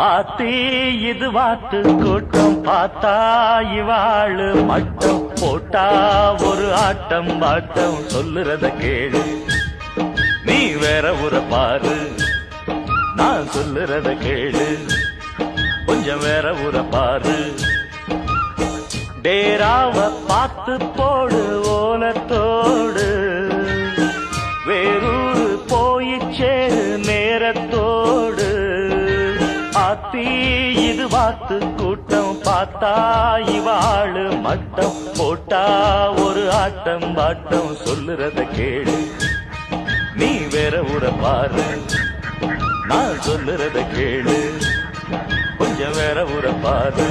ஆத்தி இது வாத்து கூட்டம் பார்த்தா இவாளு மட்டம் போட்டா ஒரு ஆட்டம் பாட்டம் சொல்லுறத கேளு நீ வேற ஊரை பாரு நான் சொல்லுறத கேளு கொஞ்சம் வேற ஊரை பாரு டேராவ பார்த்து போடு ஓலத்தோடு வேறூரு போய் சேரு நேரத்தோடு ஆத்தி இது வாத்து கூட்டம் பார்த்தா இவாளு மட்டம் போட்டா ஒரு ஆட்டம் பாட்டம் சொல்லுறத கேளு நீ வேற ஊரை பாரு நான் சொல்லுறத கேளு கொஞ்சம் வேற ஊரை பாரு